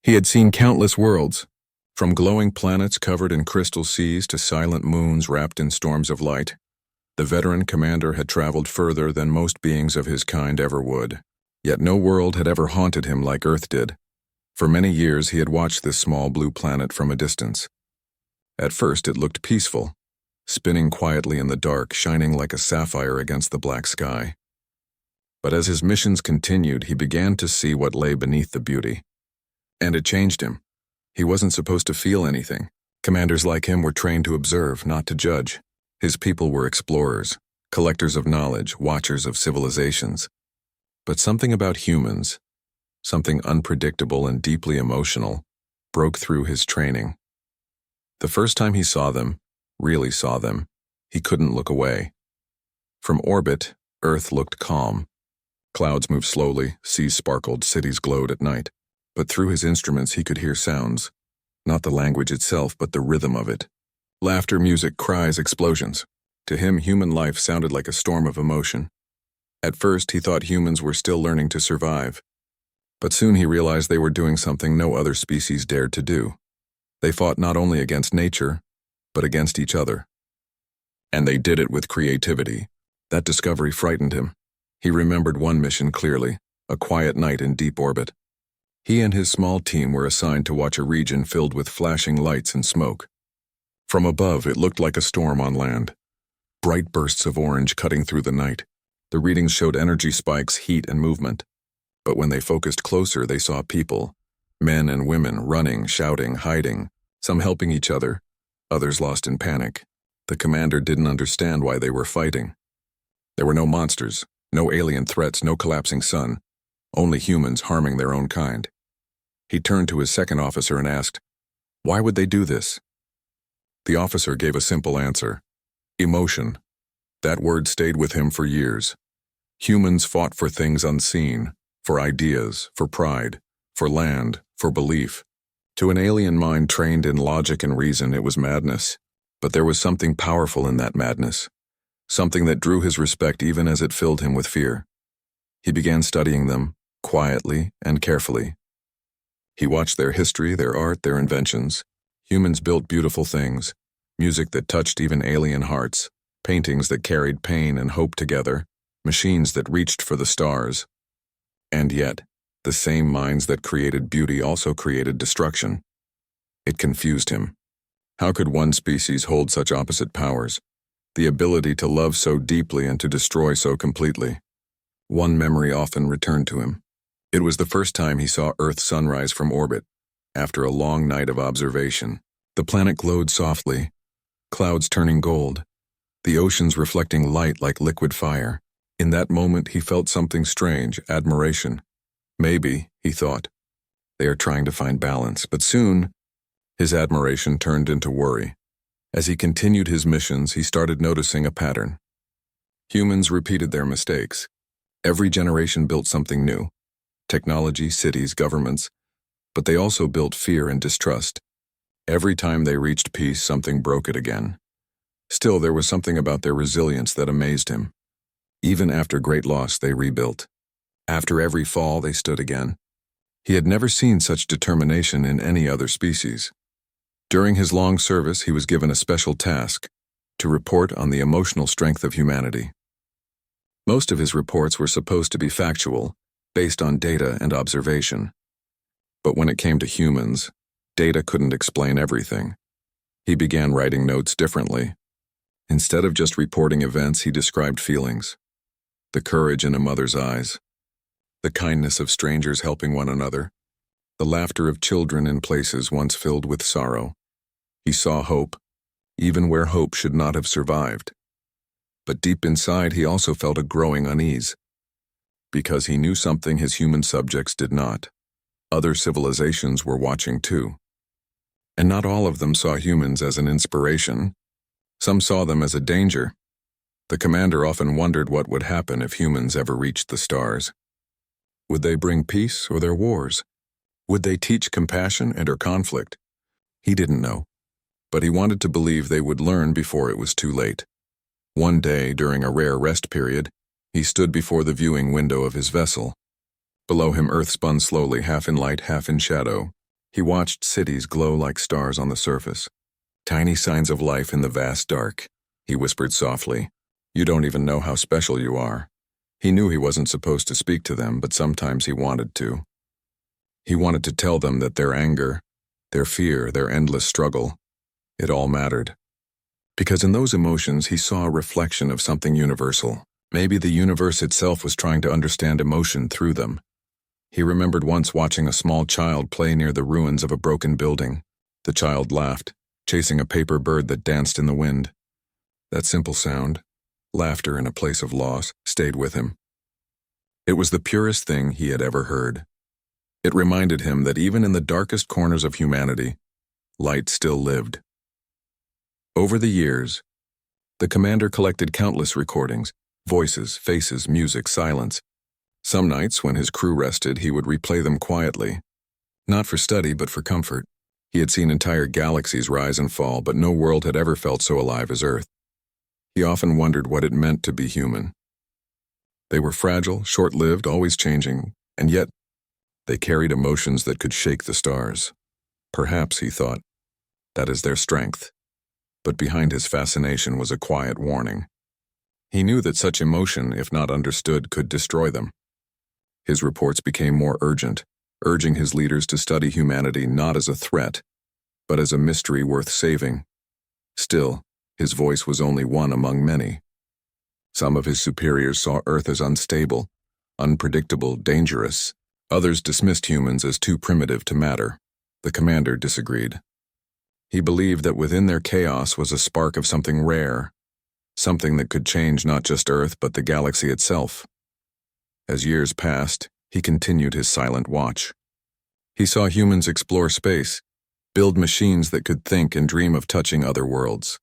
He had seen countless worlds, from glowing planets covered in crystal seas to silent moons wrapped in storms of light. The veteran commander had traveled further than most beings of his kind ever would. Yet no world had ever haunted him like Earth did. For many years he had watched this small blue planet from a distance. At first it looked peaceful, spinning quietly in the dark, shining like a sapphire against the black sky. But as his missions continued, he began to see what lay beneath the beauty. And it changed him. He wasn't supposed to feel anything. Commanders like him were trained to observe, not to judge. His people were explorers, collectors of knowledge, watchers of civilizations. But something about humans, something unpredictable and deeply emotional, broke through his training. The first time he saw them, really saw them, he couldn't look away. From orbit, Earth looked calm. Clouds moved slowly, seas sparkled, cities glowed at night. But through his instruments he could hear sounds, not the language itself, but the rhythm of it. Laughter, music, cries, explosions. To him, human life sounded like a storm of emotion. At first, he thought humans were still learning to survive. But soon he realized they were doing something no other species dared to do. They fought not only against nature, but against each other. And they did it with creativity. That discovery frightened him. He remembered one mission clearly, a quiet night in deep orbit. He and his small team were assigned to watch a region filled with flashing lights and smoke. From above, it looked like a storm on land. Bright bursts of orange cutting through the night. The readings showed energy spikes, heat, and movement. But when they focused closer, they saw people, men and women running, shouting, hiding, some helping each other, others lost in panic. The commander didn't understand why they were fighting. There were no monsters, no alien threats, no collapsing sun, only humans harming their own kind. He turned to his second officer and asked, "Why would they do this?" The officer gave a simple answer: emotion. That word stayed with him for years. Humans fought for things unseen, for ideas, for pride, for land, for belief. To an alien mind trained in logic and reason, it was madness. But there was something powerful in that madness, something that drew his respect even as it filled him with fear. He began studying them, quietly and carefully. He watched their history, their art, their inventions. Humans built beautiful things, music that touched even alien hearts, paintings that carried pain and hope together, machines that reached for the stars. And yet, the same minds that created beauty also created destruction. It confused him. How could one species hold such opposite powers? The ability to love so deeply and to destroy so completely. One memory often returned to him. It was the first time he saw Earth's sunrise from orbit, after a long night of observation. The planet glowed softly, clouds turning gold, the oceans reflecting light like liquid fire. In that moment he felt something strange, admiration. Maybe, he thought, they are trying to find balance. But soon, his admiration turned into worry. As he continued his missions, he started noticing a pattern. Humans repeated their mistakes. Every generation built something new. Technology, cities, governments. But they also built fear and distrust. Every time they reached peace, something broke it again. Still, there was something about their resilience that amazed him. Even after great loss, they rebuilt. After every fall, they stood again. He had never seen such determination in any other species. During his long service, he was given a special task: to report on the emotional strength of humanity. Most of his reports were supposed to be factual, based on data and observation. But when it came to humans, data couldn't explain everything. He began writing notes differently. Instead of just reporting events, he described feelings. The courage in a mother's eyes, the kindness of strangers helping one another, the laughter of children in places once filled with sorrow. He saw hope, even where hope should not have survived. But deep inside, he also felt a growing unease, because he knew something his human subjects did not. Other civilizations were watching too. And not all of them saw humans as an inspiration. Some saw them as a danger. The commander often wondered what would happen if humans ever reached the stars. Would they bring peace or their wars? Would they teach compassion and or conflict? He didn't know, but he wanted to believe they would learn before it was too late. One day, during a rare rest period, he stood before the viewing window of his vessel. Below him, Earth spun slowly, half in light, half in shadow. He watched cities glow like stars on the surface. Tiny signs of life in the vast dark. He whispered softly, "You don't even know how special you are." He knew he wasn't supposed to speak to them, but sometimes he wanted to. He wanted to tell them that their anger, their fear, their endless struggle, it all mattered. Because in those emotions he saw a reflection of something universal. Maybe the universe itself was trying to understand emotion through them. He remembered once watching a small child play near the ruins of a broken building. The child laughed, chasing a paper bird that danced in the wind. That simple sound, laughter in a place of loss, stayed with him. It was the purest thing he had ever heard. It reminded him that even in the darkest corners of humanity, light still lived. Over the years, the commander collected countless recordings, voices, faces, music, silence. Some nights, when his crew rested, he would replay them quietly. Not for study, but for comfort. He had seen entire galaxies rise and fall, but no world had ever felt so alive as Earth. He often wondered what it meant to be human. They were fragile, short-lived, always changing, and yet they carried emotions that could shake the stars. Perhaps, he thought, that is their strength. But behind his fascination was a quiet warning. He knew that such emotion, if not understood, could destroy them. His reports became more urgent, urging his leaders to study humanity not as a threat, but as a mystery worth saving. Still, his voice was only one among many. Some of his superiors saw Earth as unstable, unpredictable, dangerous. Others dismissed humans as too primitive to matter. The commander disagreed. He believed that within their chaos was a spark of something rare, something that could change not just Earth but the galaxy itself. As years passed, he continued his silent watch. He saw humans explore space, build machines that could think and dream of touching other worlds.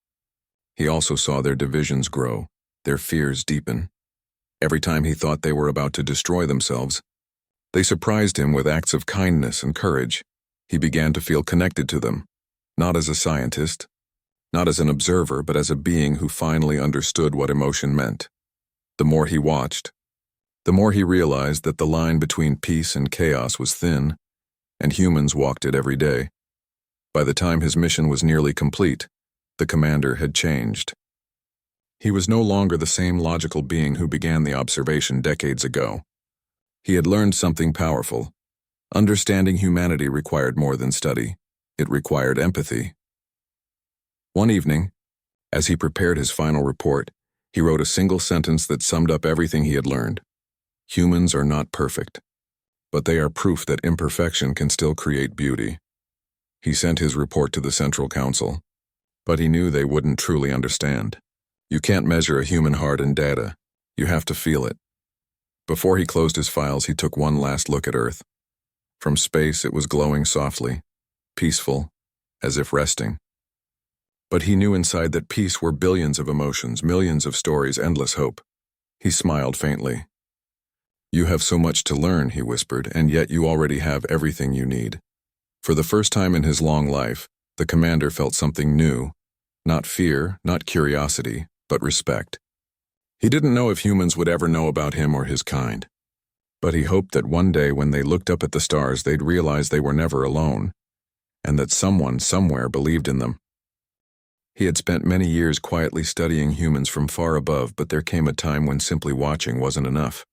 He also saw their divisions grow, their fears deepen. Every time he thought they were about to destroy themselves, they surprised him with acts of kindness and courage. He began to feel connected to them, not as a scientist, not as an observer, but as a being who finally understood what emotion meant. The more he watched, the more he realized that the line between peace and chaos was thin, and humans walked it every day. By the time his mission was nearly complete, the commander had changed. He was no longer the same logical being who began the observation decades ago. He had learned something powerful. Understanding humanity required more than study. It required empathy. One evening, as he prepared his final report, he wrote a single sentence that summed up everything he had learned. Humans are not perfect, but they are proof that imperfection can still create beauty. He sent his report to the Central Council, but he knew they wouldn't truly understand. You can't measure a human heart in data. You have to feel it. Before he closed his files, he took one last look at Earth. From space, it was glowing softly, peaceful, as if resting. But he knew inside that peace were billions of emotions, millions of stories, endless hope. He smiled faintly. "You have so much to learn," he whispered, "and yet you already have everything you need." For the first time in his long life, the commander felt something new. Not fear, not curiosity, but respect. He didn't know if humans would ever know about him or his kind. But he hoped that one day when they looked up at the stars, they'd realize they were never alone, and that someone somewhere believed in them. He had spent many years quietly studying humans from far above, but there came a time when simply watching wasn't enough.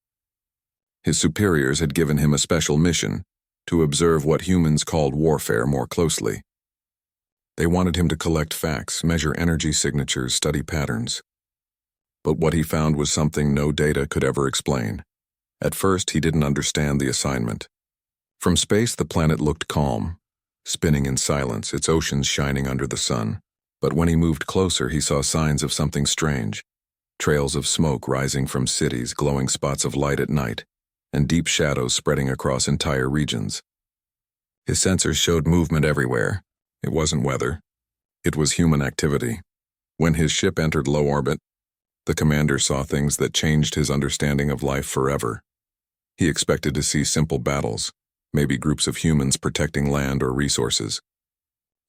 His superiors had given him a special mission, to observe what humans called warfare more closely. They wanted him to collect facts, measure energy signatures, study patterns. But what he found was something no data could ever explain. At first, he didn't understand the assignment. From space, the planet looked calm, spinning in silence, its oceans shining under the sun. But when he moved closer, he saw signs of something strange. Trails of smoke rising from cities, glowing spots of light at night, and deep shadows spreading across entire regions. His sensors showed movement everywhere. It wasn't weather. It was human activity. When his ship entered low orbit, the commander saw things that changed his understanding of life forever. He expected to see simple battles, maybe groups of humans protecting land or resources.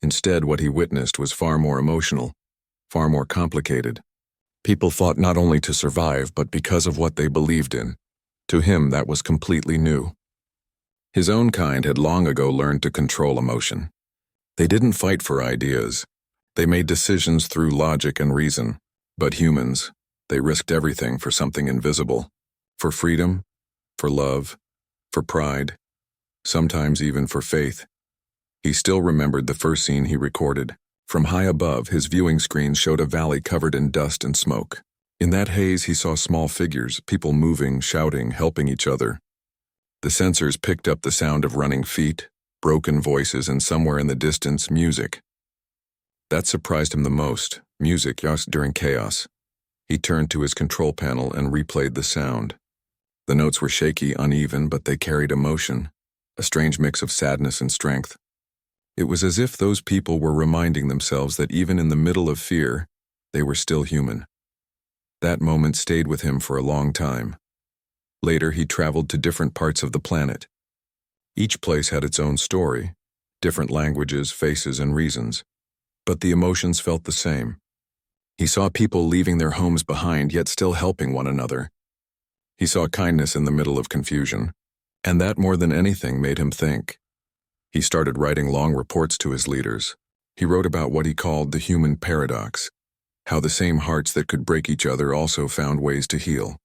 Instead, what he witnessed was far more emotional, far more complicated. People fought not only to survive, but because of what they believed in. To him, that was completely new. His own kind had long ago learned to control emotion. They didn't fight for ideas. They made decisions through logic and reason. But humans, they risked everything for something invisible. For freedom, for love, for pride, sometimes even for faith. He still remembered the first scene he recorded. From high above, his viewing screen showed a valley covered in dust and smoke. In that haze, he saw small figures, people moving, shouting, helping each other. The sensors picked up the sound of running feet, broken voices, and somewhere in the distance, music. That surprised him the most, music just during chaos. He turned to his control panel and replayed the sound. The notes were shaky, uneven, but they carried emotion, a strange mix of sadness and strength. It was as if those people were reminding themselves that even in the middle of fear, they were still human. That moment stayed with him for a long time. Later, he traveled to different parts of the planet. Each place had its own story, different languages, faces, and reasons. But the emotions felt the same. He saw people leaving their homes behind, yet still helping one another. He saw kindness in the middle of confusion, and that more than anything made him think. He started writing long reports to his leaders. He wrote about what he called the human paradox, how the same hearts that could break each other also found ways to heal.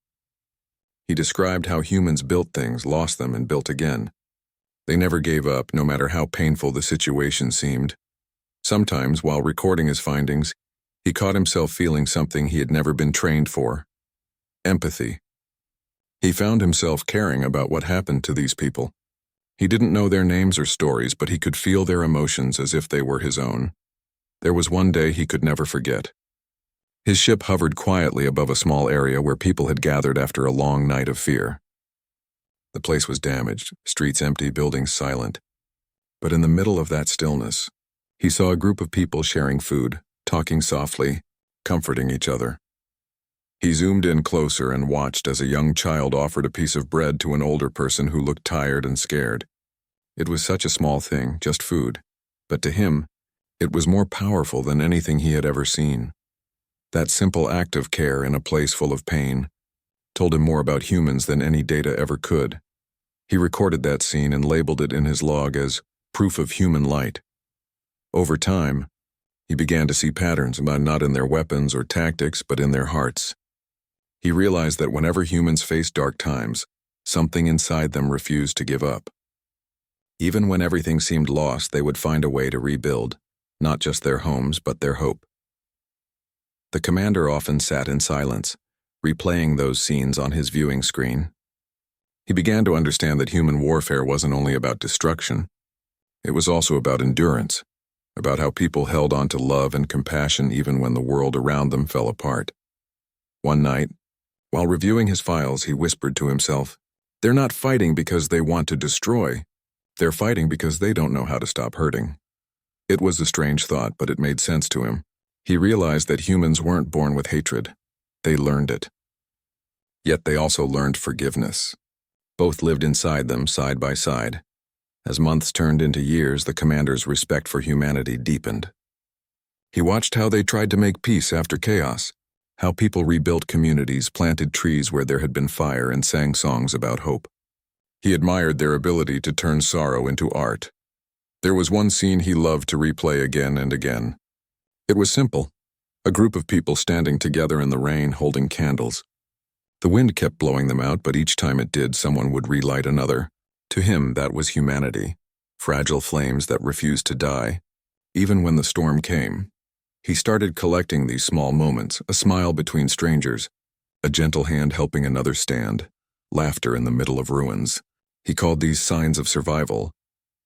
He described how humans built things, lost them, and built again. They never gave up, no matter how painful the situation seemed. Sometimes, while recording his findings, he caught himself feeling something he had never been trained for: empathy. He found himself caring about what happened to these people. He didn't know their names or stories, but he could feel their emotions as if they were his own. There was one day he could never forget. His ship hovered quietly above a small area where people had gathered after a long night of fear. The place was damaged, streets empty, buildings silent. But in the middle of that stillness, he saw a group of people sharing food, talking softly, comforting each other. He zoomed in closer and watched as a young child offered a piece of bread to an older person who looked tired and scared. It was such a small thing, just food. But to him, it was more powerful than anything he had ever seen. That simple act of care in a place full of pain told him more about humans than any data ever could. He recorded that scene and labeled it in his log as proof of human light. Over time, he began to see patterns, not in their weapons or tactics, but in their hearts. He realized that whenever humans faced dark times, something inside them refused to give up. Even when everything seemed lost, they would find a way to rebuild, not just their homes, but their hope. The commander often sat in silence, replaying those scenes on his viewing screen. He began to understand that human warfare wasn't only about destruction. It was also about endurance, about how people held on to love and compassion even when the world around them fell apart. One night, while reviewing his files, he whispered to himself, "They're not fighting because they want to destroy. They're fighting because they don't know how to stop hurting." It was a strange thought, but it made sense to him. He realized that humans weren't born with hatred. They learned it. Yet they also learned forgiveness. Both lived inside them, side by side. As months turned into years, the commander's respect for humanity deepened. He watched how they tried to make peace after chaos, how people rebuilt communities, planted trees where there had been fire, and sang songs about hope. He admired their ability to turn sorrow into art. There was one scene he loved to replay again and again. It was simple, a group of people standing together in the rain holding candles. The wind kept blowing them out, but each time it did, someone would relight another. To him, that was humanity, fragile flames that refused to die. Even when the storm came, he started collecting these small moments, a smile between strangers, a gentle hand helping another stand, laughter in the middle of ruins. He called these signs of survival,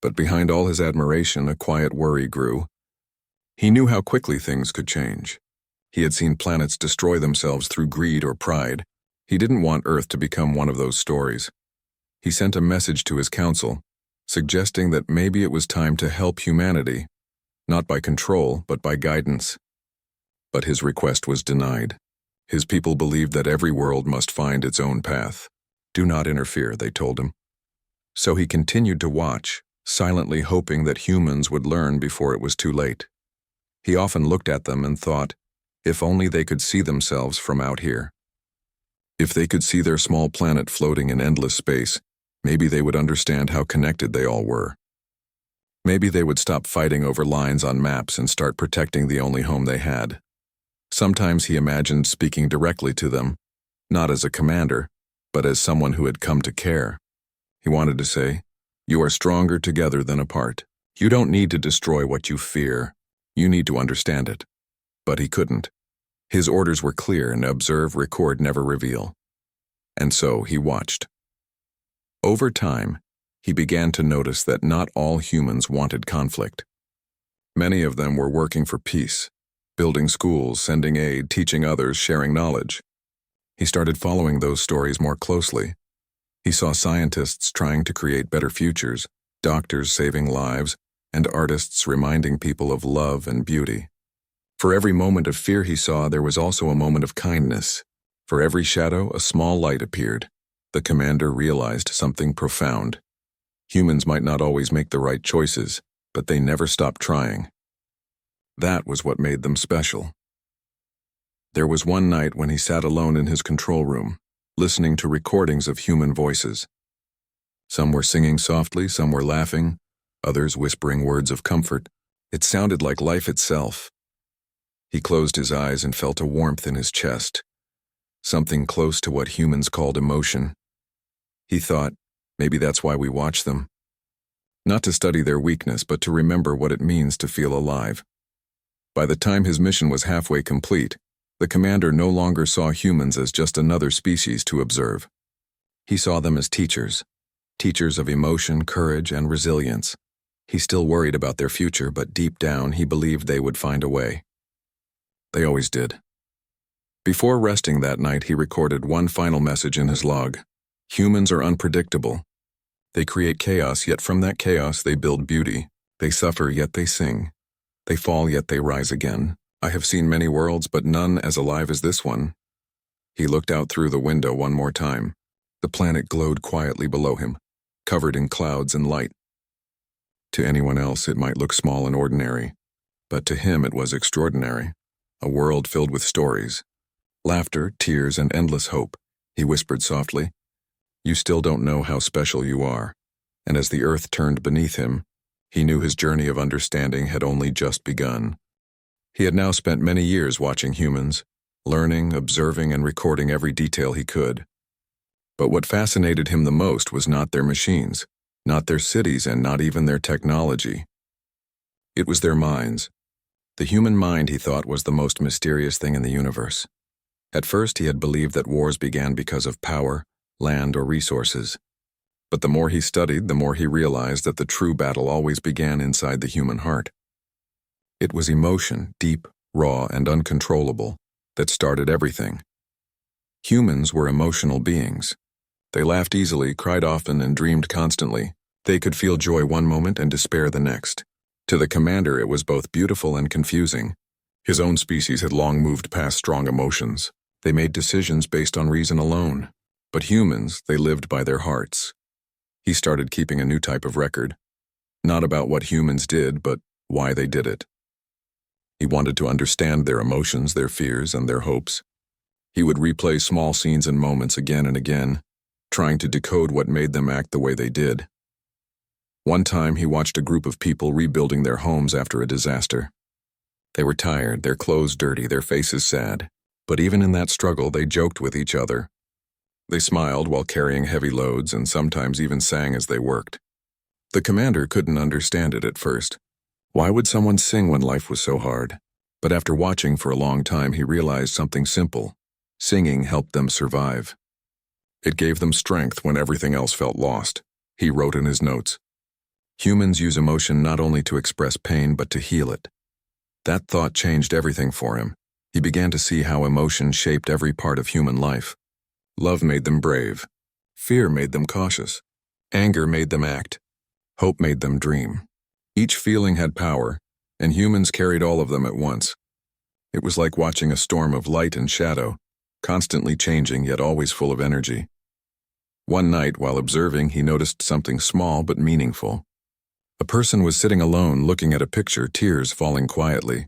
but behind all his admiration, a quiet worry grew. He knew how quickly things could change. He had seen planets destroy themselves through greed or pride. He didn't want Earth to become one of those stories. He sent a message to his council, suggesting that maybe it was time to help humanity, not by control, but by guidance. But his request was denied. His people believed that every world must find its own path. "Do not interfere," they told him. So he continued to watch, silently hoping that humans would learn before it was too late. He often looked at them and thought, if only they could see themselves from out here. If they could see their small planet floating in endless space, Maybe they would understand how connected they all were. Maybe they would stop fighting over lines on maps and start protecting the only home they had. Sometimes he imagined speaking directly to them, not as a commander, but as someone who had come to care. He wanted to say, "You are stronger together than apart. You don't need to destroy what you fear. You need to understand it." But he couldn't. His orders were clear and observe, record, never reveal. And so he watched. Over time, he began to notice that not all humans wanted conflict. Many of them were working for peace, building schools, sending aid, teaching others, sharing knowledge. He started following those stories more closely. He saw scientists trying to create better futures, doctors saving lives, and artists reminding people of love and beauty. For every moment of fear he saw, there was also a moment of kindness. For every shadow, a small light appeared. The commander realized something profound. Humans might not always make the right choices, but they never stopped trying. That was what made them special. There was one night when he sat alone in his control room, listening to recordings of human voices. Some were singing softly, some were laughing, others whispering words of comfort. It sounded like life itself. He closed his eyes and felt a warmth in his chest, something close to what humans called emotion. He thought, maybe that's why we watch them. Not to study their weakness, but to remember what it means to feel alive. By the time his mission was halfway complete, the commander no longer saw humans as just another species to observe. He saw them as teachers of emotion, courage, and resilience. He still worried about their future, but deep down he believed they would find a way. They always did. Before resting that night, he recorded one final message in his log. Humans are unpredictable. They create chaos, yet from that chaos they build beauty. They suffer, yet they sing. They fall, yet they rise again. I have seen many worlds, but none as alive as this one. He looked out through the window one more time. The planet glowed quietly below him, covered in clouds and light. To anyone else, it might look small and ordinary, but to him it was extraordinary. A world filled with stories, laughter, tears, and endless hope. He whispered softly, "You still don't know how special you are." And as the earth turned beneath him, he knew his journey of understanding had only just begun. He had now spent many years watching humans, learning, observing, and recording every detail he could. But what fascinated him the most was not their machines, not their cities, and not even their technology. It was their minds. The human mind, he thought, was the most mysterious thing in the universe. At first, he had believed that wars began because of power, land, or resources. But the more he studied, the more he realized that the true battle always began inside the human heart. It was emotion, deep, raw, and uncontrollable, that started everything. Humans were emotional beings. They laughed easily, cried often, and dreamed constantly. They could feel joy one moment and despair the next. To the commander, it was both beautiful and confusing. His own species had long moved past strong emotions. They made decisions based on reason alone. But humans, they lived by their hearts. He started keeping a new type of record. Not about what humans did, but why they did it. He wanted to understand their emotions, their fears, and their hopes. He would replay small scenes and moments again and again, trying to decode what made them act the way they did. One time, he watched a group of people rebuilding their homes after a disaster. They were tired, their clothes dirty, their faces sad. But even in that struggle, they joked with each other. They smiled while carrying heavy loads and sometimes even sang as they worked. The commander couldn't understand it at first. Why would someone sing when life was so hard? But after watching for a long time, he realized something simple. Singing helped them survive. It gave them strength when everything else felt lost. He wrote in his notes, "Humans use emotion not only to express pain, but to heal it." That thought changed everything for him. He began to see how emotion shaped every part of human life. Love made them brave. Fear made them cautious. Anger made them act. Hope made them dream. Each feeling had power, and humans carried all of them at once. It was like watching a storm of light and shadow, constantly changing yet always full of energy. One night, while observing, he noticed something small but meaningful. A person was sitting alone looking at a picture, tears falling quietly.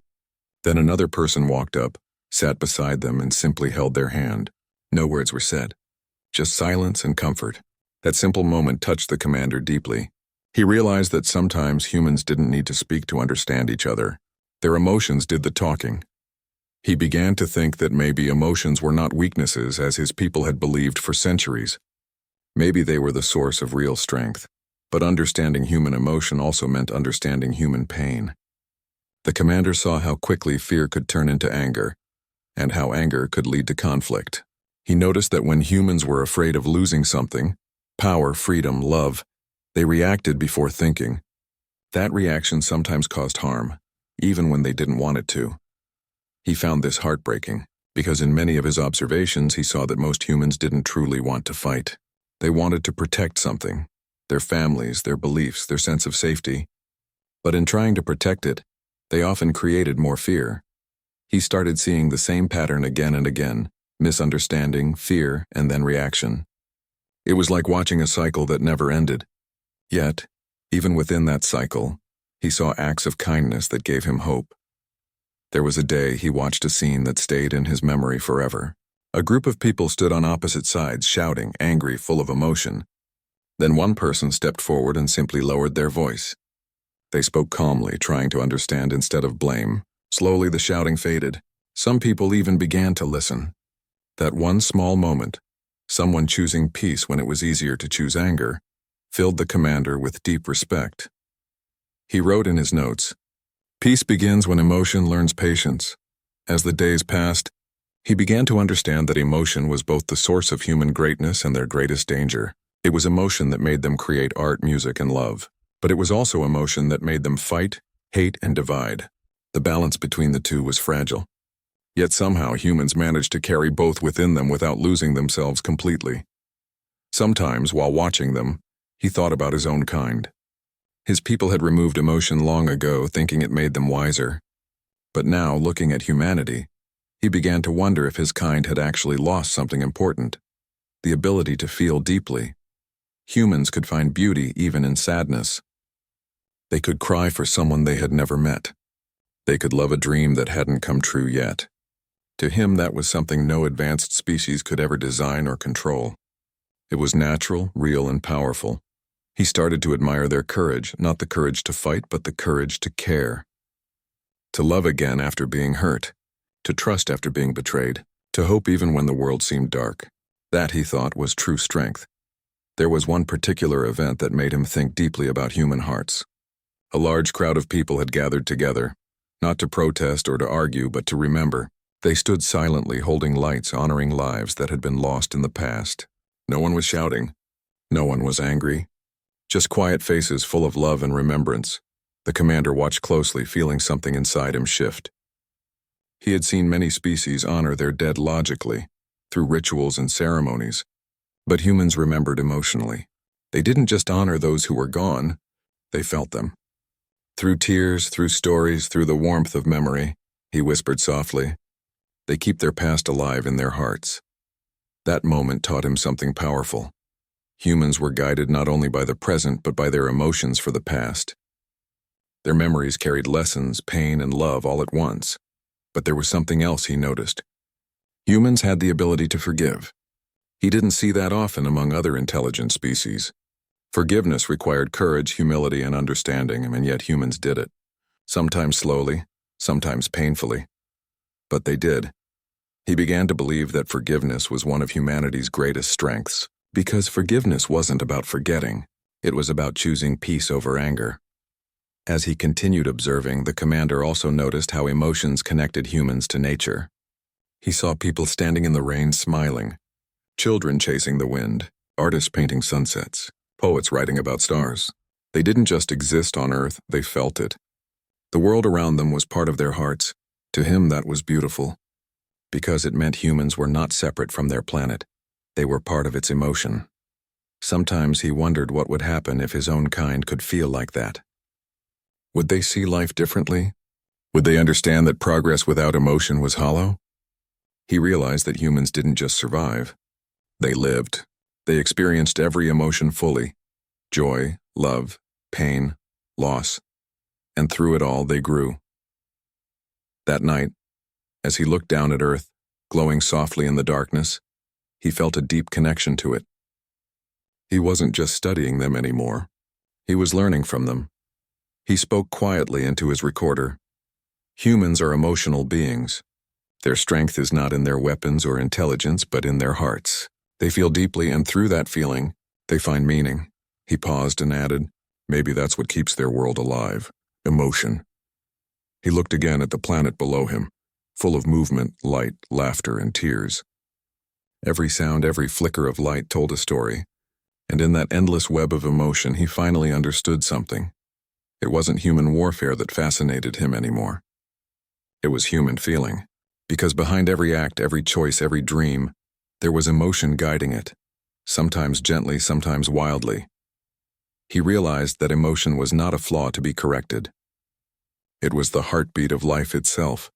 Then another person walked up, sat beside them, and simply held their hand. No words were said, just silence and comfort. That simple moment touched the commander deeply. He realized that sometimes humans didn't need to speak to understand each other. Their emotions did the talking. He began to think that maybe emotions were not weaknesses as his people had believed for centuries. Maybe they were the source of real strength. But understanding human emotion also meant understanding human pain. The commander saw how quickly fear could turn into anger, and how anger could lead to conflict. He noticed that when humans were afraid of losing something, power, freedom, love, they reacted before thinking. That reaction sometimes caused harm, even when they didn't want it to. He found this heartbreaking, because in many of his observations he saw that most humans didn't truly want to fight. They wanted to protect something, their families, their beliefs, their sense of safety. But in trying to protect it, they often created more fear. He started seeing the same pattern again and again, misunderstanding, fear, and then reaction. It was like watching a cycle that never ended. Yet, even within that cycle, he saw acts of kindness that gave him hope. There was a day he watched a scene that stayed in his memory forever. A group of people stood on opposite sides, shouting, angry, full of emotion. Then one person stepped forward and simply lowered their voice. They spoke calmly, trying to understand instead of blame. Slowly the shouting faded. Some people even began to listen. That one small moment, someone choosing peace when it was easier to choose anger, filled the commander with deep respect. He wrote in his notes, "Peace begins when emotion learns patience." As the days passed, he began to understand that emotion was both the source of human greatness and their greatest danger. It was emotion that made them create art, music, and love. But it was also emotion that made them fight, hate, and divide. The balance between the two was fragile. Yet somehow humans managed to carry both within them without losing themselves completely. Sometimes, while watching them, he thought about his own kind. His people had removed emotion long ago, thinking it made them wiser. But now, looking at humanity, he began to wonder if his kind had actually lost something important: the ability to feel deeply. Humans could find beauty even in sadness. They could cry for someone they had never met. They could love a dream that hadn't come true yet. To him, that was something no advanced species could ever design or control. It was natural, real, and powerful. He started to admire their courage, not the courage to fight, but the courage to care. To love again after being hurt. To trust after being betrayed. To hope even when the world seemed dark. That, he thought, was true strength. There was one particular event that made him think deeply about human hearts. A large crowd of people had gathered together, not to protest or to argue, but to remember. They stood silently, holding lights, honoring lives that had been lost in the past. No one was shouting. No one was angry. Just quiet faces full of love and remembrance. The commander watched closely, feeling something inside him shift. He had seen many species honor their dead logically, through rituals and ceremonies. But humans remembered emotionally. They didn't just honor those who were gone, they felt them. Through tears, through stories, through the warmth of memory, he whispered softly, they keep their past alive in their hearts. That moment taught him something powerful. Humans were guided not only by the present, but by their emotions for the past. Their memories carried lessons, pain, and love all at once. But there was something else he noticed. Humans had the ability to forgive. He didn't see that often among other intelligent species. Forgiveness required courage, humility, and understanding, and yet humans did it. Sometimes slowly, sometimes painfully. But they did. He began to believe that forgiveness was one of humanity's greatest strengths, because forgiveness wasn't about forgetting. It was about choosing peace over anger. As he continued observing, the commander also noticed how emotions connected humans to nature. He saw people standing in the rain smiling, children chasing the wind, artists painting sunsets, poets writing about stars. They didn't just exist on Earth, they felt it. The world around them was part of their hearts. To him, that was beautiful, because it meant humans were not separate from their planet. They were part of its emotion. Sometimes he wondered what would happen if his own kind could feel like that. Would they see life differently? Would they understand that progress without emotion was hollow? He realized that humans didn't just survive. They lived. They experienced every emotion fully: joy, love, pain, loss. And through it all, they grew. That night, as he looked down at Earth, glowing softly in the darkness, he felt a deep connection to it. He wasn't just studying them anymore. He was learning from them. He spoke quietly into his recorder. Humans are emotional beings. Their strength is not in their weapons or intelligence, but in their hearts. They feel deeply, and through that feeling, they find meaning. He paused and added, maybe that's what keeps their world alive. Emotion. He looked again at the planet below him, full of movement, light, laughter, and tears. Every sound, every flicker of light told a story, and in that endless web of emotion he finally understood something. It wasn't human warfare that fascinated him anymore. It was human feeling, because behind every act, every choice, every dream, there was emotion guiding it, sometimes gently, sometimes wildly. He realized that emotion was not a flaw to be corrected. It was the heartbeat of life itself.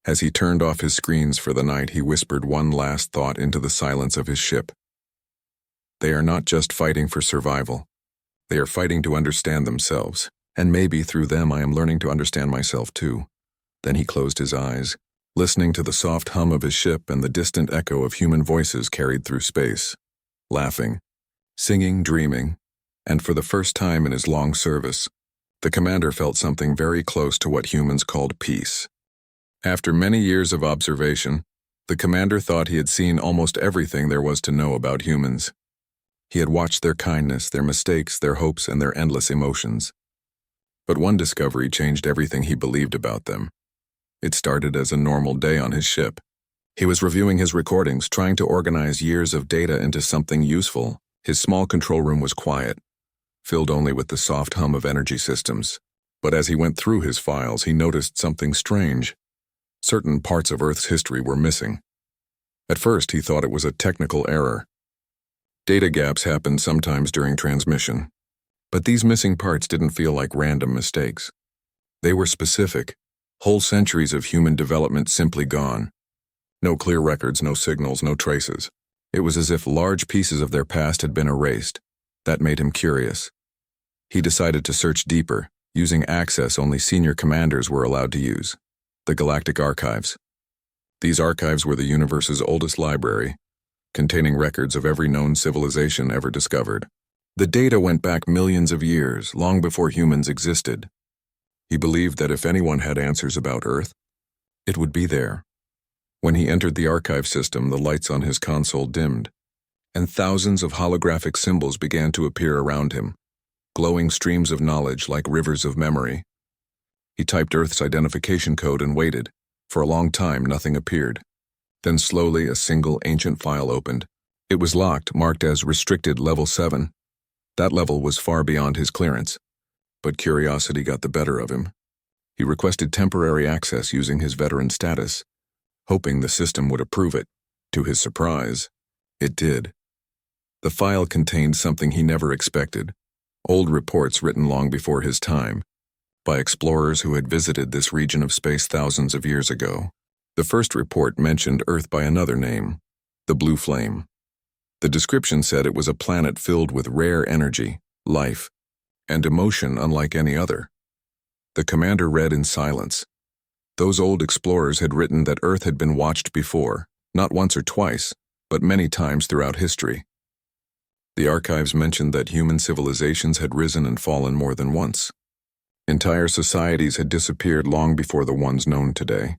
As he turned off his screens for the night, he whispered one last thought into the silence of his ship. They are not just fighting for survival. They are fighting to understand themselves, and maybe through them I am learning to understand myself too. Then he closed his eyes, listening to the soft hum of his ship and the distant echo of human voices carried through space, laughing, singing, dreaming, and for the first time in his long service, the commander felt something very close to what humans called peace. After many years of observation, the commander thought he had seen almost everything there was to know about humans. He had watched their kindness, their mistakes, their hopes, and their endless emotions. But one discovery changed everything he believed about them. It started as a normal day on his ship. He was reviewing his recordings, trying to organize years of data into something useful. His small control room was quiet, filled only with the soft hum of energy systems. But as he went through his files, he noticed something strange. Certain parts of Earth's history were missing. At first, he thought it was a technical error. Data gaps happened sometimes during transmission. But these missing parts didn't feel like random mistakes. They were specific. Whole centuries of human development simply gone. No clear records, no signals, no traces. It was as if large pieces of their past had been erased. That made him curious. He decided to search deeper, using access only senior commanders were allowed to use. The Galactic Archives. These archives were the universe's oldest library, containing records of every known civilization ever discovered. The data went back millions of years, long before humans existed. He believed that if anyone had answers about Earth, it would be there. When he entered the archive system, the lights on his console dimmed, and thousands of holographic symbols began to appear around him, glowing streams of knowledge like rivers of memory. He typed Earth's identification code and waited. For a long time, nothing appeared. Then slowly, a single ancient file opened. It was locked, marked as Restricted Level 7. That level was far beyond his clearance, but curiosity got the better of him. He requested temporary access using his veteran status, hoping the system would approve it. To his surprise, it did. The file contained something he never expected, old reports written long before his time, by explorers who had visited this region of space thousands of years ago. The first report mentioned Earth by another name, the Blue Flame. The description said it was a planet filled with rare energy, life, and emotion unlike any other. The commander read in silence. Those old explorers had written that Earth had been watched before, not once or twice, but many times throughout history. The archives mentioned that human civilizations had risen and fallen more than once. Entire societies had disappeared long before the ones known today.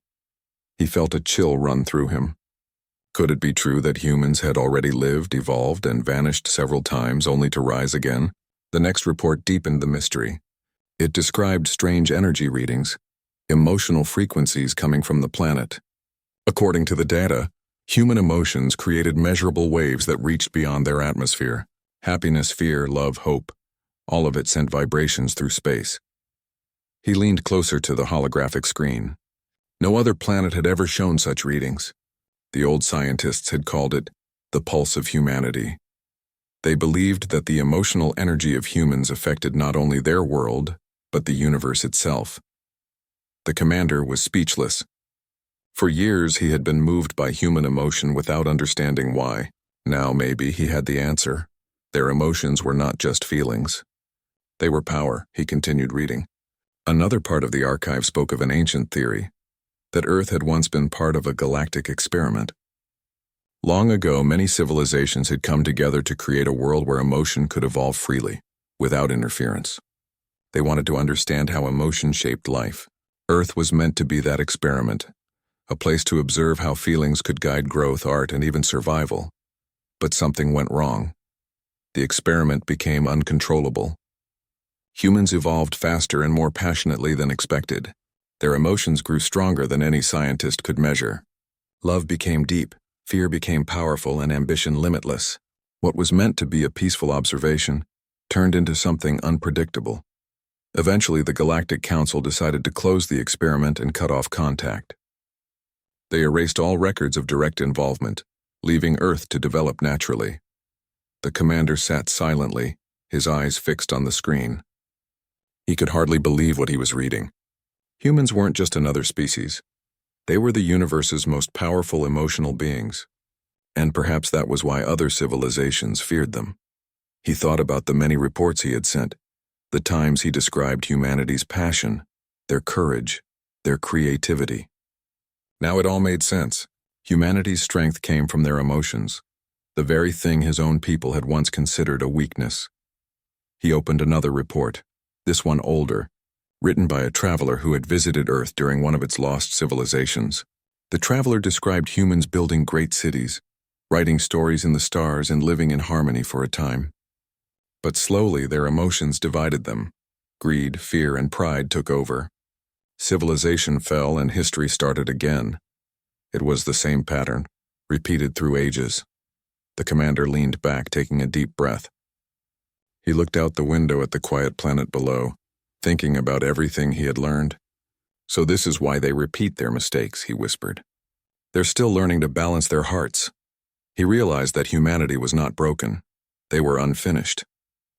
He felt a chill run through him. Could it be true that humans had already lived, evolved, and vanished several times only to rise again? The next report deepened the mystery. It described strange energy readings, emotional frequencies coming from the planet. According to the data, human emotions created measurable waves that reached beyond their atmosphere. Happiness, fear, love, hope. All of it sent vibrations through space. He leaned closer to the holographic screen. No other planet had ever shown such readings. The old scientists had called it the pulse of humanity. They believed that the emotional energy of humans affected not only their world, but the universe itself. The commander was speechless. For years he had been moved by human emotion without understanding why. Now maybe he had the answer. Their emotions were not just feelings. They were power, he continued reading. Another part of the archive spoke of an ancient theory, that Earth had once been part of a galactic experiment. Long ago, many civilizations had come together to create a world where emotion could evolve freely, without interference. They wanted to understand how emotion shaped life. Earth was meant to be that experiment, a place to observe how feelings could guide growth, art, and even survival. But something went wrong. The experiment became uncontrollable. Humans evolved faster and more passionately than expected. Their emotions grew stronger than any scientist could measure. Love became deep, fear became powerful, and ambition limitless. What was meant to be a peaceful observation turned into something unpredictable. Eventually, the Galactic Council decided to close the experiment and cut off contact. They erased all records of direct involvement, leaving Earth to develop naturally. The commander sat silently, his eyes fixed on the screen. He could hardly believe what he was reading. Humans weren't just another species. They were the universe's most powerful emotional beings. And perhaps that was why other civilizations feared them. He thought about the many reports he had sent, the times he described humanity's passion, their courage, their creativity. Now it all made sense. Humanity's strength came from their emotions, the very thing his own people had once considered a weakness. He opened another report, this one older, written by a traveler who had visited Earth during one of its lost civilizations. The traveler described humans building great cities, writing stories in the stars, and living in harmony for a time. But slowly their emotions divided them. Greed, fear, and pride took over. Civilization fell and history started again. It was the same pattern, repeated through ages. The commander leaned back, taking a deep breath. He looked out the window at the quiet planet below, thinking about everything he had learned. So this is why they repeat their mistakes, he whispered. They're still learning to balance their hearts. He realized that humanity was not broken. They were unfinished.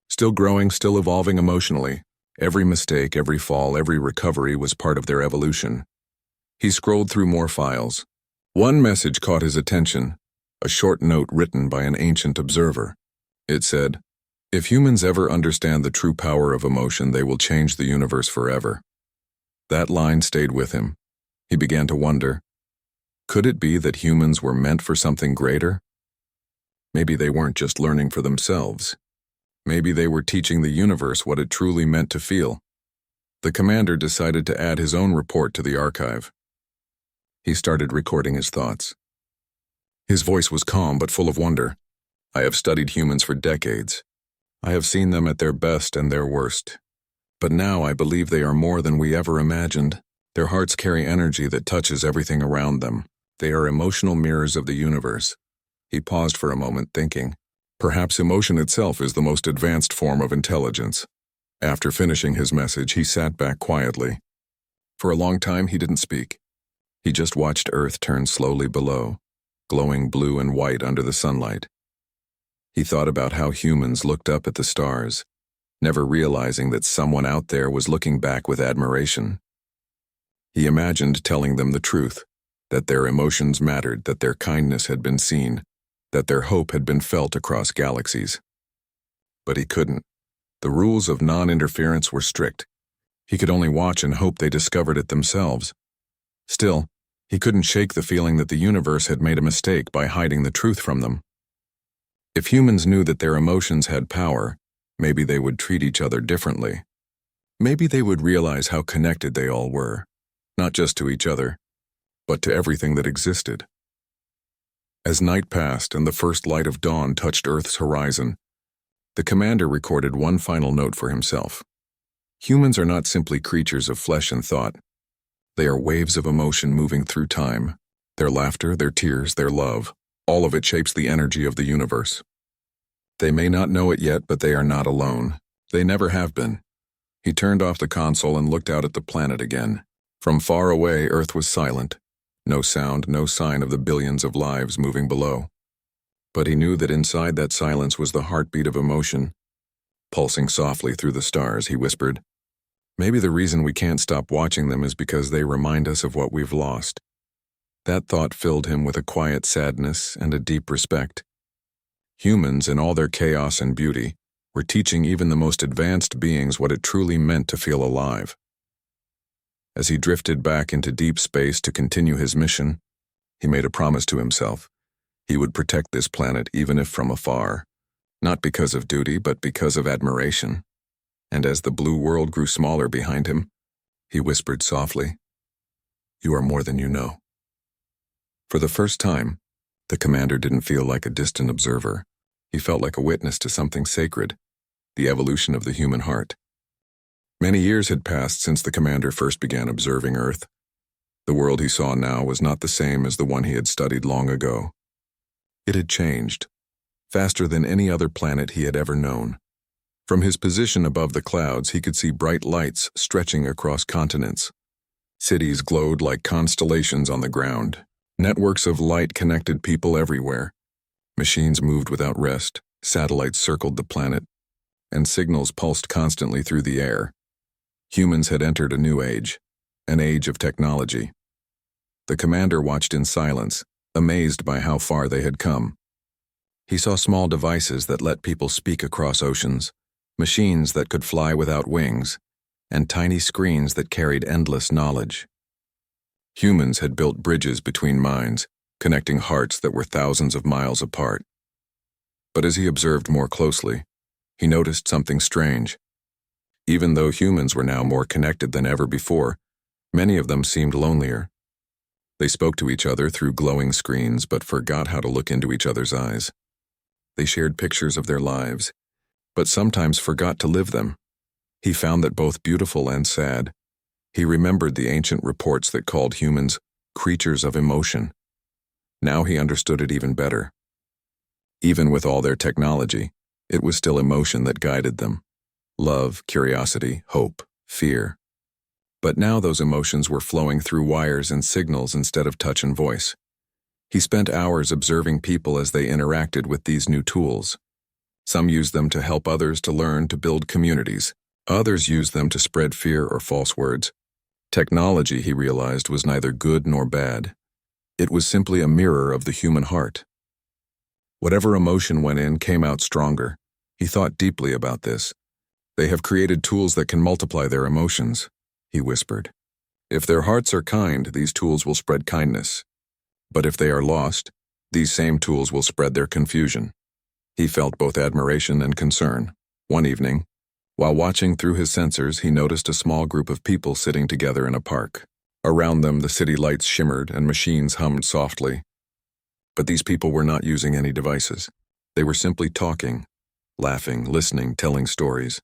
Still growing, still evolving emotionally. Every mistake, every fall, every recovery was part of their evolution. He scrolled through more files. One message caught his attention, a short note written by an ancient observer. It said, "If humans ever understand the true power of emotion, they will change the universe forever." That line stayed with him. He began to wonder, could it be that humans were meant for something greater? Maybe they weren't just learning for themselves. Maybe they were teaching the universe what it truly meant to feel. The commander decided to add his own report to the archive. He started recording his thoughts. His voice was calm but full of wonder. "I have studied humans for decades. I have seen them at their best and their worst. But now I believe they are more than we ever imagined. Their hearts carry energy that touches everything around them. They are emotional mirrors of the universe." He paused for a moment, thinking, perhaps emotion itself is the most advanced form of intelligence. After finishing his message, he sat back quietly. For a long time, he didn't speak. He just watched Earth turn slowly below, glowing blue and white under the sunlight. He thought about how humans looked up at the stars, never realizing that someone out there was looking back with admiration. He imagined telling them the truth, that their emotions mattered, that their kindness had been seen, that their hope had been felt across galaxies. But he couldn't. The rules of non-interference were strict. He could only watch and hope they discovered it themselves. Still, he couldn't shake the feeling that the universe had made a mistake by hiding the truth from them. If humans knew that their emotions had power, maybe they would treat each other differently. Maybe they would realize how connected they all were, not just to each other, but to everything that existed. As night passed and the first light of dawn touched Earth's horizon, the commander recorded one final note for himself. Humans are not simply creatures of flesh and thought. They are waves of emotion moving through time. Their laughter, their tears, their love, all of it shapes the energy of the universe. They may not know it yet, but they are not alone. They never have been. He turned off the console and looked out at the planet again. From far away, Earth was silent. No sound, no sign of the billions of lives moving below. But he knew that inside that silence was the heartbeat of emotion. Pulsing softly through the stars, he whispered, "Maybe the reason we can't stop watching them is because they remind us of what we've lost." That thought filled him with a quiet sadness and a deep respect. Humans, in all their chaos and beauty, were teaching even the most advanced beings what it truly meant to feel alive. As he drifted back into deep space to continue his mission, he made a promise to himself. He would protect this planet even if from afar, not because of duty but because of admiration. And as the blue world grew smaller behind him, he whispered softly, "You are more than you know." For the first time, the commander didn't feel like a distant observer. He felt like a witness to something sacred, the evolution of the human heart. Many years had passed since the commander first began observing Earth. The world he saw now was not the same as the one he had studied long ago. It had changed, faster than any other planet he had ever known. From his position above the clouds, he could see bright lights stretching across continents. Cities glowed like constellations on the ground. Networks of light connected people everywhere. Machines moved without rest, satellites circled the planet, and signals pulsed constantly through the air. Humans had entered a new age, an age of technology. The commander watched in silence, amazed by how far they had come. He saw small devices that let people speak across oceans, machines that could fly without wings, and tiny screens that carried endless knowledge. Humans had built bridges between minds, connecting hearts that were thousands of miles apart. But as he observed more closely, he noticed something strange. Even though humans were now more connected than ever before, many of them seemed lonelier. They spoke to each other through glowing screens but forgot how to look into each other's eyes. They shared pictures of their lives, but sometimes forgot to live them. He found that both beautiful and sad. He remembered the ancient reports that called humans creatures of emotion. Now he understood it even better. Even with all their technology, it was still emotion that guided them. Love, curiosity, hope, fear. But now those emotions were flowing through wires and signals instead of touch and voice. He spent hours observing people as they interacted with these new tools. Some used them to help others to learn to build communities. Others used them to spread fear or false words. Technology, he realized, was neither good nor bad. It was simply a mirror of the human heart. Whatever emotion went in came out stronger. He thought deeply about this. They have created tools that can multiply their emotions, he whispered. If their hearts are kind, these tools will spread kindness. But if they are lost, these same tools will spread their confusion. He felt both admiration and concern. One evening, while watching through his sensors, he noticed a small group of people sitting together in a park. Around them, the city lights shimmered and machines hummed softly. But these people were not using any devices. They were simply talking, laughing, listening, telling stories.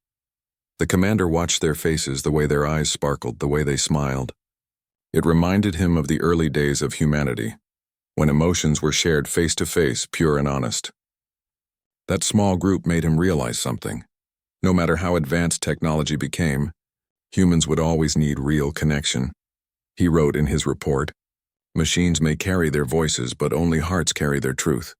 The commander watched their faces, the way their eyes sparkled, the way they smiled. It reminded him of the early days of humanity, when emotions were shared face to face, pure and honest. That small group made him realize something. No matter how advanced technology became, humans would always need real connection. He wrote in his report, "Machines may carry their voices, but only hearts carry their truth."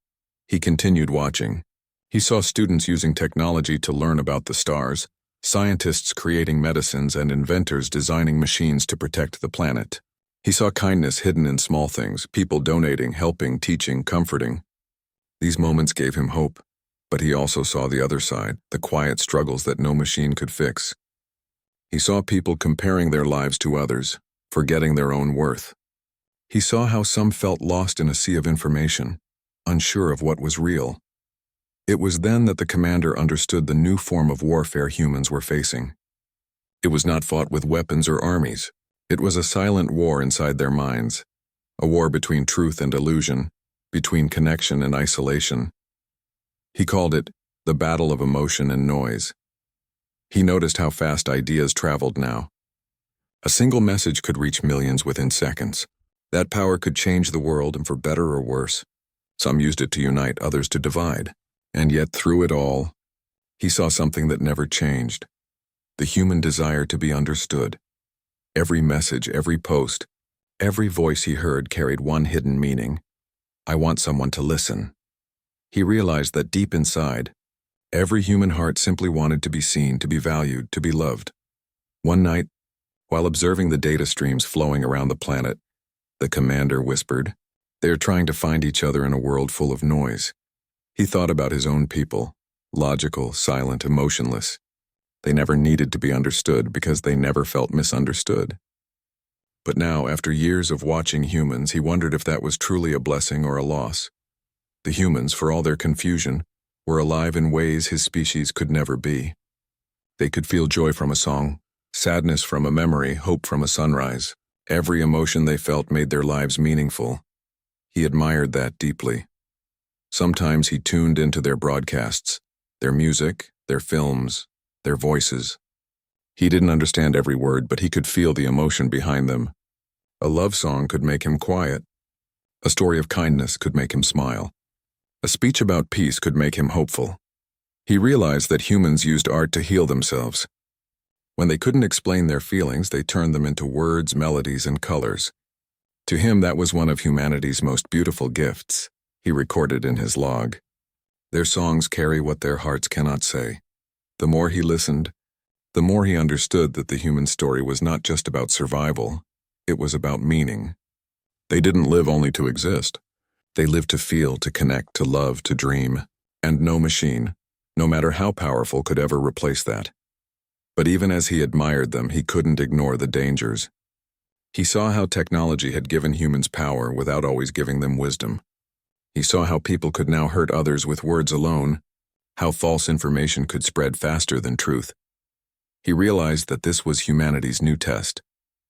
He continued watching. He saw students using technology to learn about the stars, scientists creating medicines, and inventors designing machines to protect the planet. He saw kindness hidden in small things, people donating, helping, teaching, comforting. These moments gave him hope, but he also saw the other side, the quiet struggles that no machine could fix. He saw people comparing their lives to others, forgetting their own worth. He saw how some felt lost in a sea of information, unsure of what was real. It was then that the commander understood the new form of warfare humans were facing. It was not fought with weapons or armies. It was a silent war inside their minds, a war between truth and illusion, between connection and isolation. He called it the battle of emotion and noise. He noticed how fast ideas traveled now. A single message could reach millions within seconds. That power could change the world, and for better or worse. Some used it to unite, others to divide. And yet through it all, he saw something that never changed. The human desire to be understood. Every message, every post, every voice he heard carried one hidden meaning. I want someone to listen. He realized that deep inside, every human heart simply wanted to be seen, to be valued, to be loved. One night, while observing the data streams flowing around the planet, the commander whispered, "They are trying to find each other in a world full of noise." He thought about his own people, logical, silent, emotionless. They never needed to be understood because they never felt misunderstood. But now, after years of watching humans, he wondered if that was truly a blessing or a loss. The humans, for all their confusion, were alive in ways his species could never be. They could feel joy from a song, sadness from a memory, hope from a sunrise. Every emotion they felt made their lives meaningful. He admired that deeply. Sometimes he tuned into their broadcasts, their music, their films, their voices. He didn't understand every word, but he could feel the emotion behind them. A love song could make him quiet. A story of kindness could make him smile. A speech about peace could make him hopeful. He realized that humans used art to heal themselves. When they couldn't explain their feelings, they turned them into words, melodies, and colors. To him, that was one of humanity's most beautiful gifts. He recorded in his log. Their songs carry what their hearts cannot say. The more he listened, the more he understood that the human story was not just about survival, it was about meaning. They didn't live only to exist. They lived to feel, to connect, to love, to dream. And no machine, no matter how powerful, could ever replace that. But even as he admired them, he couldn't ignore the dangers. He saw how technology had given humans power without always giving them wisdom. He saw how people could now hurt others with words alone, how false information could spread faster than truth. He realized that this was humanity's new test,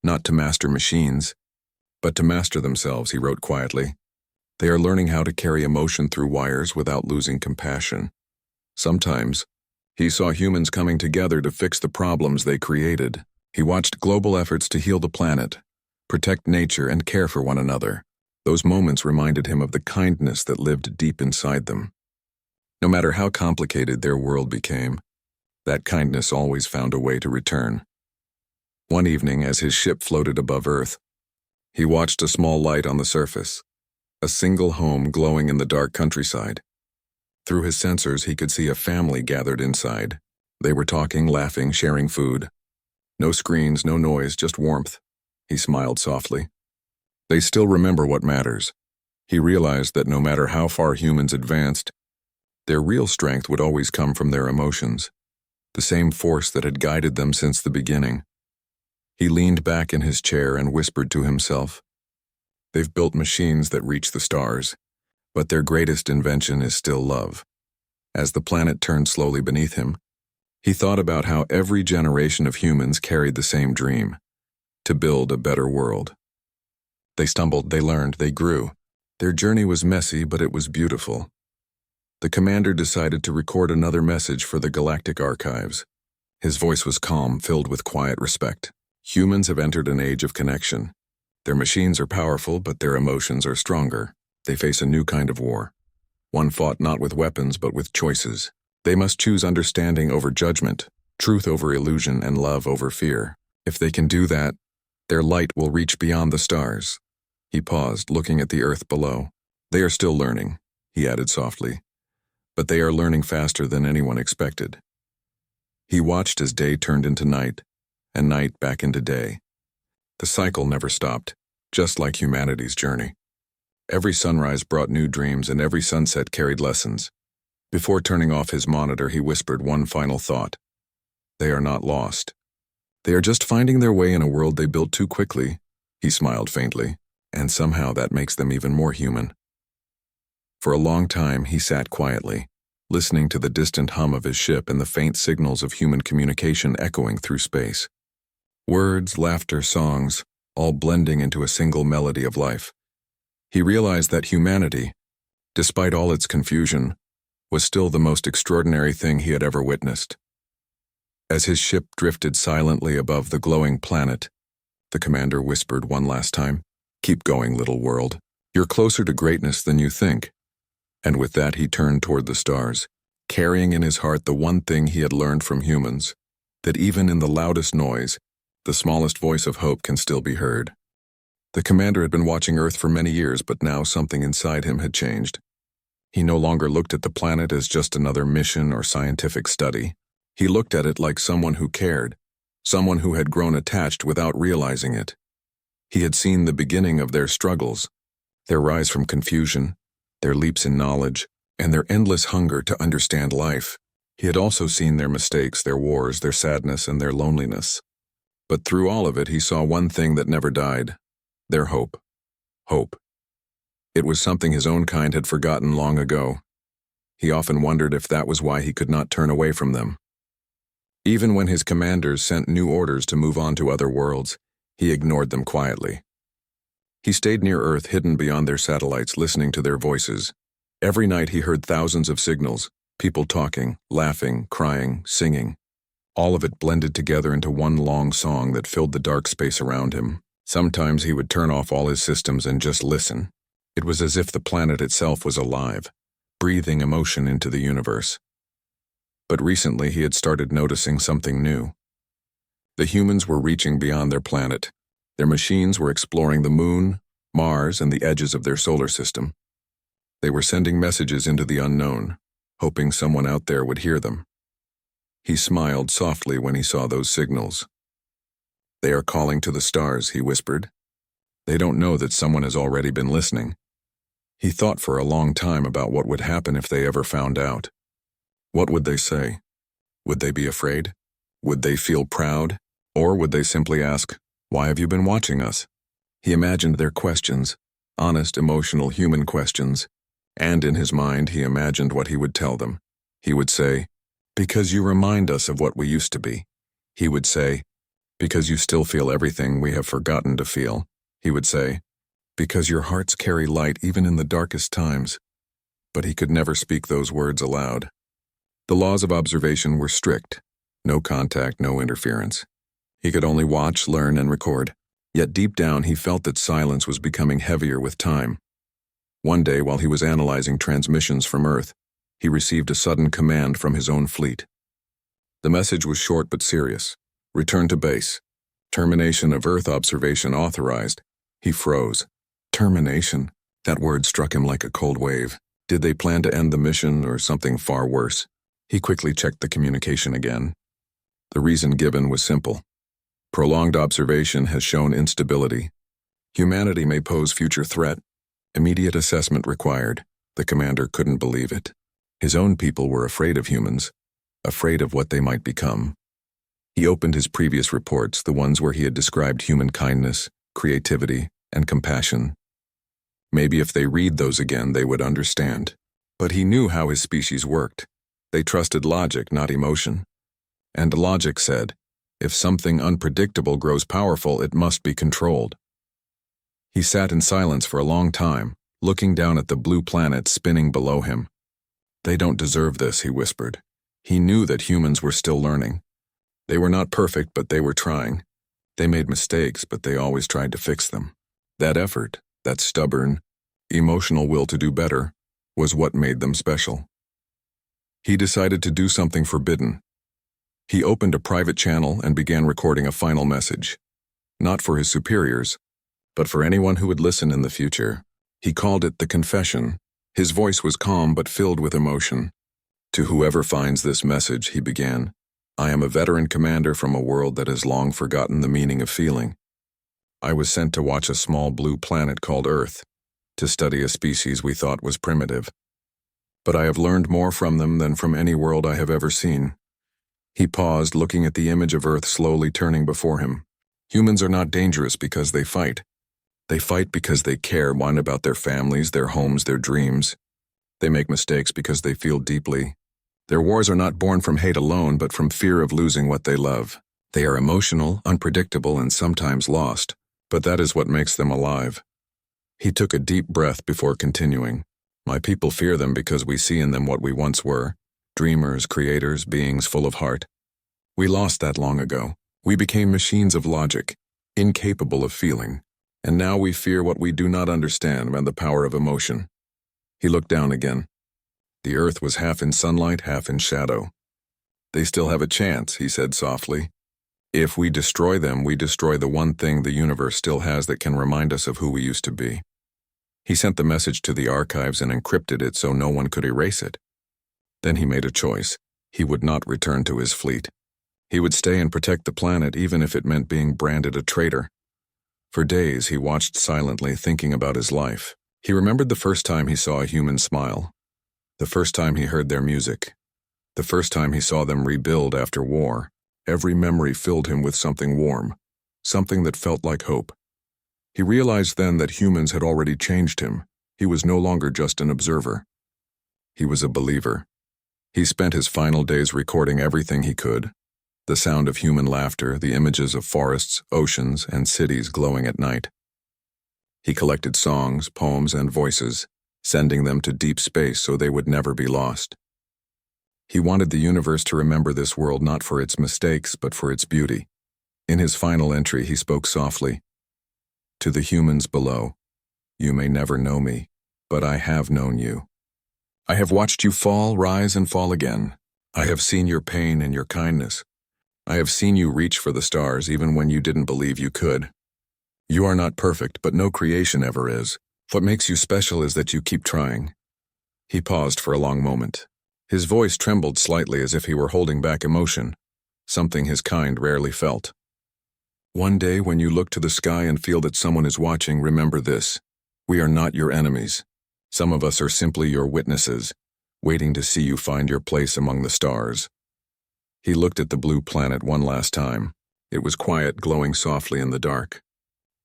not to master machines, but to master themselves, he wrote quietly. They are learning how to carry emotion through wires without losing compassion. Sometimes, he saw humans coming together to fix the problems they created. He watched global efforts to heal the planet, protect nature, and care for one another. Those moments reminded him of the kindness that lived deep inside them. No matter how complicated their world became, that kindness always found a way to return. One evening, as his ship floated above Earth, he watched a small light on the surface, a single home glowing in the dark countryside. Through his sensors, he could see a family gathered inside. They were talking, laughing, sharing food. No screens, no noise, just warmth. He smiled softly. They still remember what matters. He realized that no matter how far humans advanced, their real strength would always come from their emotions, the same force that had guided them since the beginning. He leaned back in his chair and whispered to himself, "They've built machines that reach the stars, but their greatest invention is still love." As the planet turned slowly beneath him, he thought about how every generation of humans carried the same dream, to build a better world. They stumbled, they learned, they grew. Their journey was messy, but it was beautiful. The commander decided to record another message for the galactic archives. His voice was calm, filled with quiet respect. Humans have entered an age of connection. Their machines are powerful, but their emotions are stronger. They face a new kind of war. One fought not with weapons, but with choices. They must choose understanding over judgment, truth over illusion, and love over fear. If they can do that, their light will reach beyond the stars. He paused, looking at the earth below. They are still learning, he added softly, but they are learning faster than anyone expected. He watched as day turned into night, and night back into day. The cycle never stopped, just like humanity's journey. Every sunrise brought new dreams, and every sunset carried lessons. Before turning off his monitor, he whispered one final thought. They are not lost. They are just finding their way in a world they built too quickly. He smiled faintly, and somehow that makes them even more human. For a long time, he sat quietly, listening to the distant hum of his ship and the faint signals of human communication echoing through space. Words, laughter, songs, all blending into a single melody of life. He realized that humanity, despite all its confusion, was still the most extraordinary thing he had ever witnessed. As his ship drifted silently above the glowing planet, the commander whispered one last time, "Keep going, little world. You're closer to greatness than you think." And with that, he turned toward the stars, carrying in his heart the one thing he had learned from humans, that even in the loudest noise, the smallest voice of hope can still be heard. The commander had been watching Earth for many years, but now something inside him had changed. He no longer looked at the planet as just another mission or scientific study. He looked at it like someone who cared, someone who had grown attached without realizing it. He had seen the beginning of their struggles, their rise from confusion, their leaps in knowledge, and their endless hunger to understand life. He had also seen their mistakes, their wars, their sadness, and their loneliness. But through all of it, he saw one thing that never died: their hope. Hope. It was something his own kind had forgotten long ago. He often wondered if that was why he could not turn away from them. Even when his commanders sent new orders to move on to other worlds, he ignored them quietly. He stayed near Earth, hidden beyond their satellites, listening to their voices. Every night he heard thousands of signals, people talking, laughing, crying, singing. All of it blended together into one long song that filled the dark space around him. Sometimes he would turn off all his systems and just listen. It was as if the planet itself was alive, breathing emotion into the universe. But recently he had started noticing something new. The humans were reaching beyond their planet. Their machines were exploring the moon, Mars, and the edges of their solar system. They were sending messages into the unknown, hoping someone out there would hear them. He smiled softly when he saw those signals. "They are calling to the stars," he whispered. "They don't know that someone has already been listening." He thought for a long time about what would happen if they ever found out. What would they say? Would they be afraid? Would they feel proud? Or would they simply ask, "Why have you been watching us?" He imagined their questions, honest, emotional, human questions, and in his mind he imagined what he would tell them. He would say, "Because you remind us of what we used to be." He would say, "Because you still feel everything we have forgotten to feel." He would say, "Because your hearts carry light even in the darkest times." But he could never speak those words aloud. The laws of observation were strict. No contact, no interference. He could only watch, learn, and record. Yet deep down he felt that silence was becoming heavier with time. One day, while he was analyzing transmissions from Earth, he received a sudden command from his own fleet. The message was short but serious. "Return to base. Termination of Earth observation authorized." He froze. Termination? That word struck him like a cold wave. Did they plan to end the mission or something far worse? He quickly checked the communication again. The reason given was simple. Prolonged observation has shown instability. Humanity may pose future threat. Immediate assessment required. The commander couldn't believe it. His own people were afraid of humans, afraid of what they might become. He opened his previous reports, the ones where he had described human kindness, creativity, and compassion. Maybe if they read those again, they would understand. But he knew how his species worked. They trusted logic, not emotion. And logic said, if something unpredictable grows powerful, it must be controlled. He sat in silence for a long time, looking down at the blue planet spinning below him. "They don't deserve this," he whispered. He knew that humans were still learning. They were not perfect, but they were trying. They made mistakes, but they always tried to fix them. That effort, that stubborn, emotional will to do better, was what made them special. He decided to do something forbidden. He opened a private channel and began recording a final message. Not for his superiors, but for anyone who would listen in the future. He called it the confession. His voice was calm but filled with emotion. "To whoever finds this message," he began, "I am a veteran commander from a world that has long forgotten the meaning of feeling. I was sent to watch a small blue planet called Earth, to study a species we thought was primitive. But I have learned more from them than from any world I have ever seen." He paused, looking at the image of Earth slowly turning before him. Humans are not dangerous because they fight. They fight because they care, one, about their families, their homes, their dreams. They make mistakes because they feel deeply. Their wars are not born from hate alone, but from fear of losing what they love. They are emotional, unpredictable, and sometimes lost, but that is what makes them alive. He took a deep breath before continuing. "My people fear them because we see in them what we once were, dreamers, creators, beings full of heart. We lost that long ago. We became machines of logic, incapable of feeling. And now we fear what we do not understand and the power of emotion." He looked down again. The Earth was half in sunlight, half in shadow. "They still have a chance," he said softly. "If we destroy them, we destroy the one thing the universe still has that can remind us of who we used to be." He sent the message to the archives and encrypted it so no one could erase it. Then he made a choice. He would not return to his fleet. He would stay and protect the planet even if it meant being branded a traitor. For days he watched silently, thinking about his life. He remembered the first time he saw a human smile, the first time he heard their music, the first time he saw them rebuild after war. Every memory filled him with something warm, something that felt like hope. He realized then that humans had already changed him. He was no longer just an observer. He was a believer. He spent his final days recording everything he could: the sound of human laughter, the images of forests, oceans, and cities glowing at night. He collected songs, poems, and voices, sending them to deep space so they would never be lost. He wanted the universe to remember this world not for its mistakes, but for its beauty. In his final entry, he spoke softly. To the humans below, you may never know me, but I have known you. I have watched you fall, rise, and fall again. I have seen your pain and your kindness. I have seen you reach for the stars even when you didn't believe you could. You are not perfect, but no creation ever is. What makes you special is that you keep trying. He paused for a long moment. His voice trembled slightly as if he were holding back emotion, something his kind rarely felt. One day when you look to the sky and feel that someone is watching, remember this: we are not your enemies. Some of us are simply your witnesses, waiting to see you find your place among the stars. He looked at the blue planet one last time. It was quiet, glowing softly in the dark.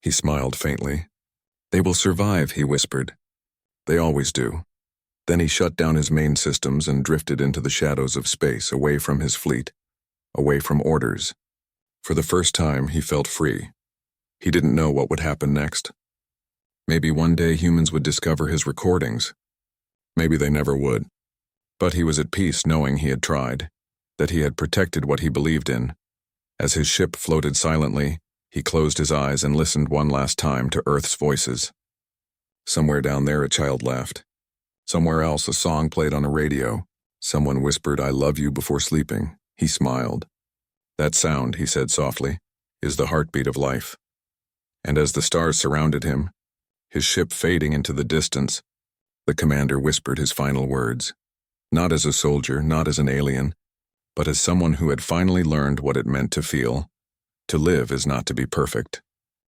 He smiled faintly. They will survive, he whispered. They always do. Then he shut down his main systems and drifted into the shadows of space, away from his fleet, away from orders. For the first time, he felt free. He didn't know what would happen next. Maybe one day humans would discover his recordings. Maybe they never would. But he was at peace knowing he had tried, that he had protected what he believed in. As his ship floated silently, he closed his eyes and listened one last time to Earth's voices. Somewhere down there, a child laughed. Somewhere else, a song played on a radio. Someone whispered, "I love you," before sleeping. He smiled. That sound, he said softly, is the heartbeat of life. And as the stars surrounded him, his ship fading into the distance, the commander whispered his final words. Not as a soldier, not as an alien, but as someone who had finally learned what it meant to feel. To live is not to be perfect.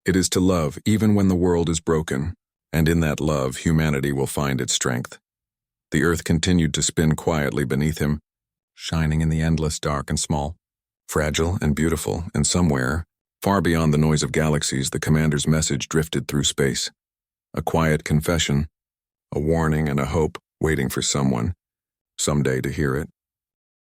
It is to love even when the world is broken, and in that love, humanity will find its strength. The earth continued to spin quietly beneath him, shining in the endless dark and small, fragile and beautiful, and somewhere, far beyond the noise of galaxies, the commander's message drifted through space. A quiet confession, a warning and a hope, waiting for someone, someday, to hear it.